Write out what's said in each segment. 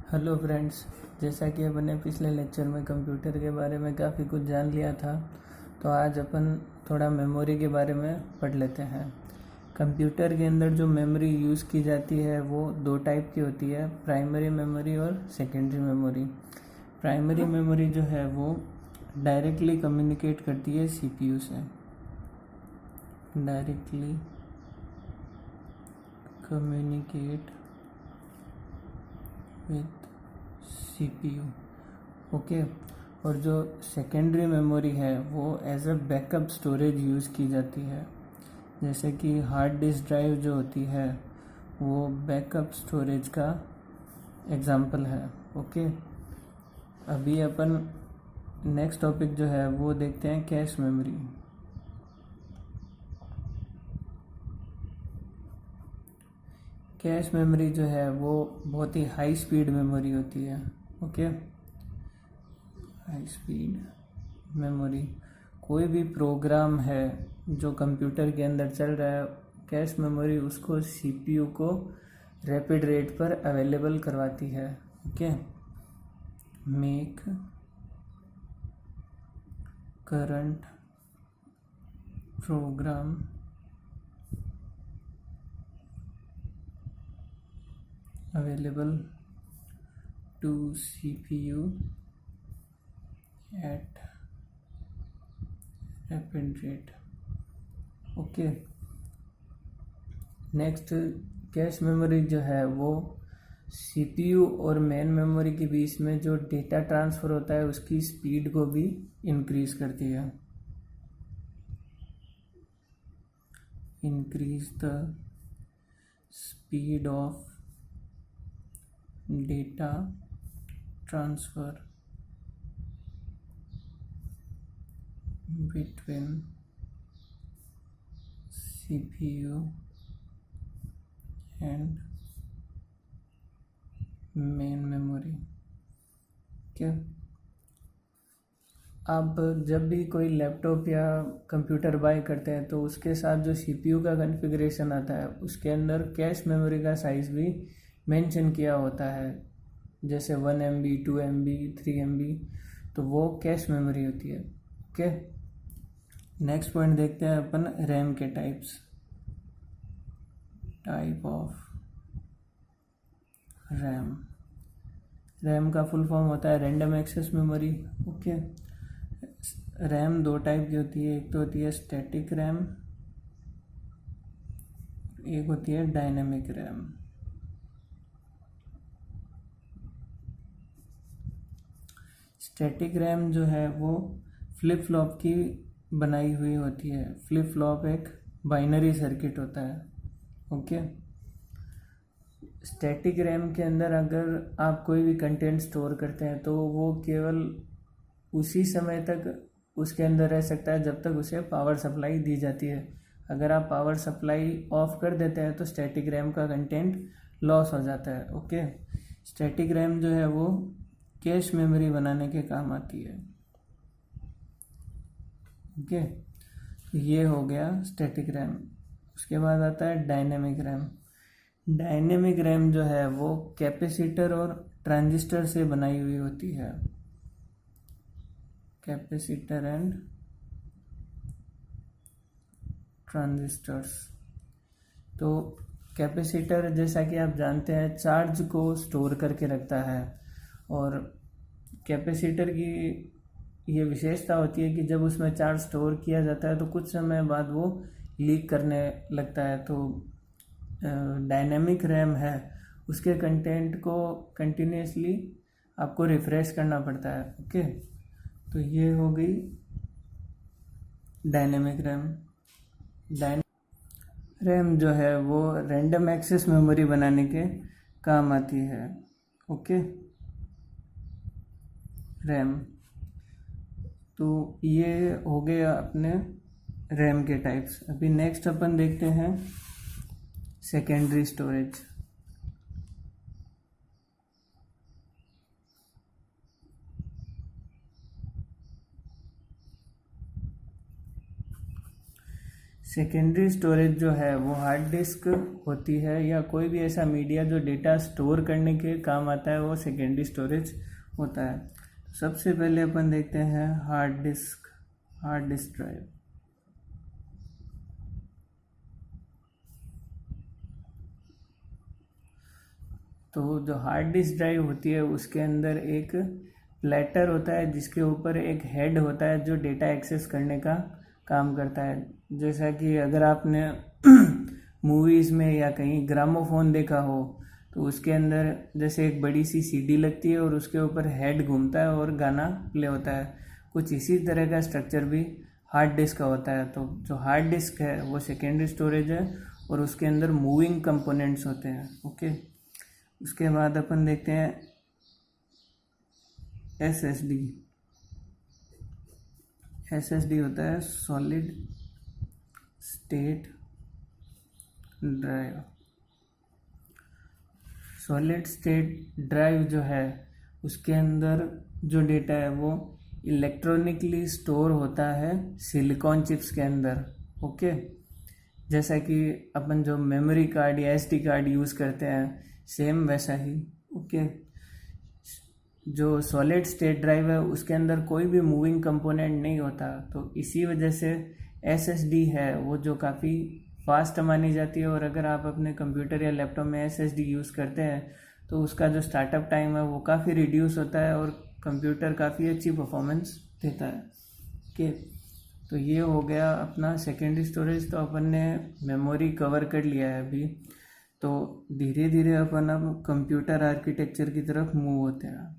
Hello friends, जैसा कि अपने पिछले लेक्चर में कंप्यूटर के बारे में काफ़ी कुछ जान लिया था, तो आज अपन थोड़ा मेमोरी के बारे में पढ़ लेते हैं। कंप्यूटर के अंदर जो मेमोरी यूज़ की जाती है वो दो टाइप की होती है, प्राइमरी मेमोरी और सेकेंडरी मेमोरी। प्राइमरी मेमोरी जो है वो डायरेक्टली कम्युनिकेट करती है सीपीयू से, directly communicate with CPU. Okay. और जो सेकेंडरी मेमोरी है वो as a backup storage use की जाती है, जैसे कि हार्ड डिस्क ड्राइव जो होती है वो बैकअप स्टोरेज का एग्जाम्पल है। ओके। अभी अपन नेक्स्ट टॉपिक जो है वो देखते हैं, कैश मेमोरी। कैश मेमोरी जो है वो बहुत ही हाई स्पीड मेमोरी होती है। ओके। हाई स्पीड मेमोरी, कोई भी प्रोग्राम है जो कंप्यूटर के अंदर चल रहा है, कैश मेमोरी उसको सीपीयू को रैपिड रेट पर अवेलेबल करवाती है। Okay. Make current program available to CPU at rapid rate। Okay. Next, cache memory जो है वो सीपीयू और मेन मेमोरी के बीच में जो डेटा ट्रांसफ़र होता है उसकी स्पीड को भी इंक्रीज करती है। Increase the speed of data transfer between CPU and main memory. क्या आप जब भी कोई लैपटॉप या कंप्यूटर बाय करते हैं तो उसके साथ जो सीपीयू का कॉन्फ़िगरेशन आता है उसके अंदर कैश मेमोरी का साइज़ भी मेंशन किया होता है, जैसे 1 MB, 2 MB, 3 MB, तो वो कैश मेमोरी होती है। ओके। नेक्स्ट पॉइंट देखते हैं अपन, रैम के types. Type of RAM. RAM का फुल फॉर्म होता है random access memory. Okay. RAM दो टाइप की होती है, एक तो होती है स्टैटिक रैम, एक होती है डायनेमिक रैम। स्टैटिक रैम जो है वो फ्लिप फ्लॉप की बनाई हुई होती है। फ्लिप फ्लॉप एक बाइनरी सर्किट होता है। ओके। स्टैटिक रैम के अंदर अगर आप कोई भी कंटेंट स्टोर करते हैं तो वो केवल उसी समय तक उसके अंदर रह सकता है जब तक उसे पावर सप्लाई दी जाती है। अगर आप पावर सप्लाई ऑफ कर देते हैं तो स्टैटिक रैम का कंटेंट लॉस हो जाता है। ओके। स्टैटिक रैम जो है वो कैश मेमोरी बनाने के काम आती है। ओके। ये हो गया स्टैटिक रैम। उसके बाद आता है डायनेमिक रैम। डायनेमिक रैम जो है वो कैपेसिटर और ट्रांजिस्टर से बनाई हुई होती है। Capacitor and transistors. तो कैपेसिटर, जैसा कि आप जानते हैं, चार्ज को स्टोर करके रखता है, और कैपेसिटर की ये विशेषता होती है कि जब उसमें चार्ज स्टोर किया जाता है तो कुछ समय बाद वो लीक करने लगता है। तो डायनेमिक रैम है, उसके कंटेंट को कंटिन्यूसली आपको रिफ्रेश करना पड़ता है। ओके। तो ये हो गई डायनेमिक रैम। रैम जो है वो रैंडम एक्सेस मेमोरी बनाने के काम आती है। ओके। रैम, तो ये हो गया अपने रैम के टाइप्स। अभी नेक्स्ट अपन देखते हैं सेकेंडरी स्टोरेज। सेकेंडरी स्टोरेज जो है वो हार्ड डिस्क होती है, या कोई भी ऐसा मीडिया जो डेटा स्टोर करने के काम आता है, वो सेकेंडरी स्टोरेज होता है। सबसे पहले अपन देखते हैं हार्ड डिस्क ड्राइव। तो जो हार्ड डिस्क ड्राइव होती है उसके अंदर एक प्लेटर होता है जिसके ऊपर एक हेड होता है जो डेटा एक्सेस करने का काम करता है। जैसा कि अगर आपने मूवीज़ में या कहीं ग्रामोफोन देखा हो तो उसके अंदर जैसे एक बड़ी सी सीडी लगती है और उसके ऊपर हेड घूमता है और गाना प्ले होता है, कुछ इसी तरह का स्ट्रक्चर भी हार्ड डिस्क का होता है। तो जो हार्ड डिस्क है वो सेकेंडरी स्टोरेज है और उसके अंदर मूविंग कंपोनेंट्स होते हैं। ओके, उसके बाद अपन देखते हैं एसएसडी होता है solid state drive. Solid state drive जो है उसके अंदर जो डेटा है वो इलेक्ट्रॉनिकली स्टोर होता है सिलिकॉन चिप्स के अंदर। ओके, जैसा कि अपन जो मेमोरी कार्ड या एसडी कार्ड यूज़ करते हैं सेम वैसा ही। ओके, जो सॉलिड स्टेट ड्राइव है उसके अंदर कोई भी मूविंग कंपोनेंट नहीं होता, तो इसी वजह से एसएसडी है वो जो काफ़ी फास्ट मानी जाती है। और अगर आप अपने कंप्यूटर या लैपटॉप में एसएसडी यूज़ करते हैं तो उसका जो स्टार्टअप टाइम है वो काफ़ी रिड्यूस होता है और कंप्यूटर काफ़ी अच्छी परफॉर्मेंस देता है। ओके, तो ये हो गया अपना सेकेंडरी स्टोरेज। तो अपन ने मेमोरी कवर कर लिया है अभी, तो धीरे धीरे अपन अब कंप्यूटर आर्किटेक्चर की तरफ मूव होते हैं।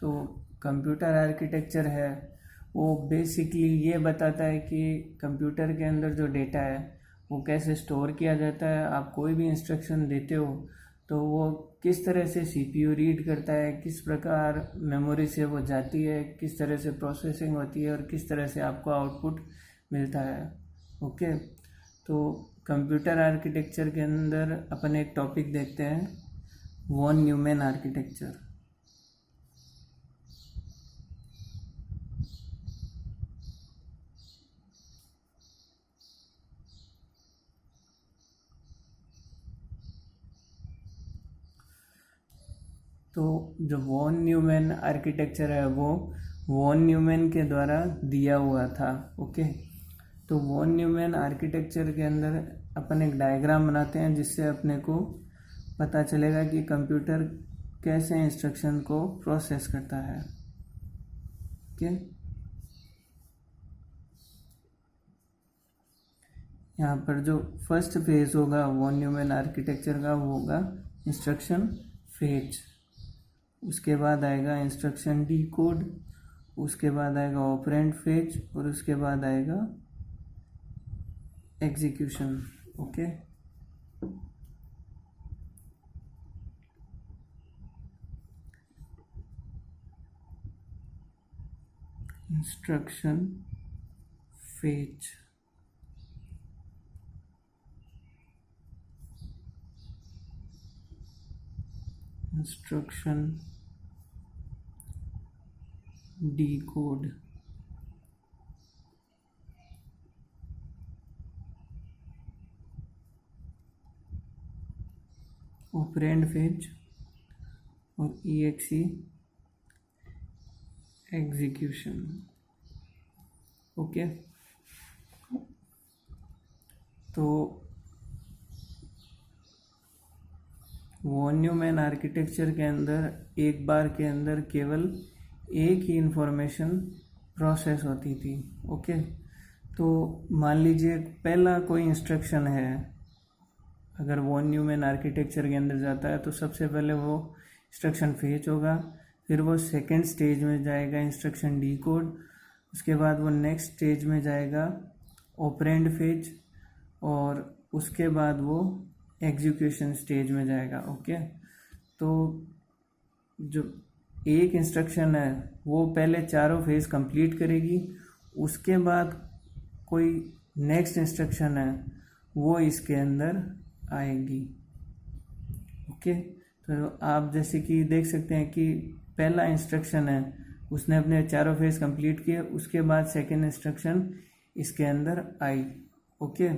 तो कंप्यूटर आर्किटेक्चर है वो बेसिकली ये बताता है कि कंप्यूटर के अंदर जो डेटा है वो कैसे स्टोर किया जाता है। आप कोई भी इंस्ट्रक्शन देते हो तो वो किस तरह से सीपीयू रीड करता है, किस प्रकार मेमोरी से वो जाती है, किस तरह से प्रोसेसिंग होती है और किस तरह से आपको आउटपुट मिलता है। ओके, तो कंप्यूटर आर्किटेक्चर के अंदर अपन एक टॉपिक देखते हैं, वॉन न्यूमैन आर्किटेक्चर। तो जो वॉन न्यूमैन आर्किटेक्चर है वो वॉन न्यूमैन के द्वारा दिया हुआ था। ओके, तो वॉन न्यूमैन आर्किटेक्चर के अंदर अपन एक डायग्राम बनाते हैं जिससे अपने को पता चलेगा कि कंप्यूटर कैसे इंस्ट्रक्शन को प्रोसेस करता है। ओके, यहाँ पर जो फर्स्ट फेज होगा वॉन न्यूमैन आर्किटेक्चर का वो होगा इंस्ट्रक्शन फेज, उसके बाद आएगा इंस्ट्रक्शन डीकोड, उसके बाद आएगा ऑपरेंड फेज और उसके बाद आएगा execution. Okay, instruction phase, instruction decode, operand phase और ईएक्सी एग्जीक्यूशन। ओके, तो वॉन न्यूमैन आर्किटेक्चर के अंदर एक बार के अंदर केवल एक ही इंफॉर्मेशन प्रोसेस होती थी। ओके, तो मान लीजिए पहला कोई इंस्ट्रक्शन है, अगर वॉन न्यूमैन आर्किटेक्चर के अंदर जाता है तो सबसे पहले वो इंस्ट्रक्शन फेच होगा, फिर वो सेकंड स्टेज में जाएगा इंस्ट्रक्शन डीकोड, उसके बाद वो नेक्स्ट स्टेज में जाएगा ऑपरेंड फेज और उसके बाद वो एग्जीक्यूशन स्टेज में जाएगा। ओके, तो जो एक इंस्ट्रक्शन है वो पहले चारों फेज कंप्लीट करेगी, उसके बाद कोई नेक्स्ट इंस्ट्रक्शन है वो इसके अंदर आएगी। ओके, तो आप जैसे कि देख सकते हैं कि पहला इंस्ट्रक्शन है उसने अपने चारों फेज कंप्लीट किए, उसके बाद सेकेंड इंस्ट्रक्शन इसके अंदर आई। ओके,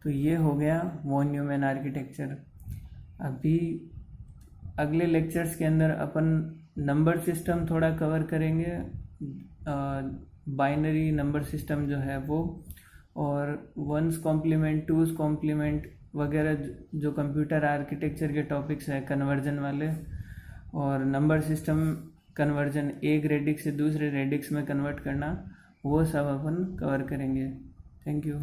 तो ये हो गया वॉन न्यूमैन आर्किटेक्चर। अभी अगले लेक्चर्स के अंदर अपन नंबर सिस्टम थोड़ा कवर करेंगे, बाइनरी नंबर सिस्टम जो है वो, और वंस कॉम्प्लीमेंट, टूज कॉम्प्लीमेंट वगैरह जो कंप्यूटर आर्किटेक्चर के टॉपिक्स हैं कन्वर्जन वाले, और नंबर सिस्टम कन्वर्जन एक रेडिक्स से दूसरे रेडिक्स में कन्वर्ट करना, वो सब अपन कवर करेंगे। Thank you.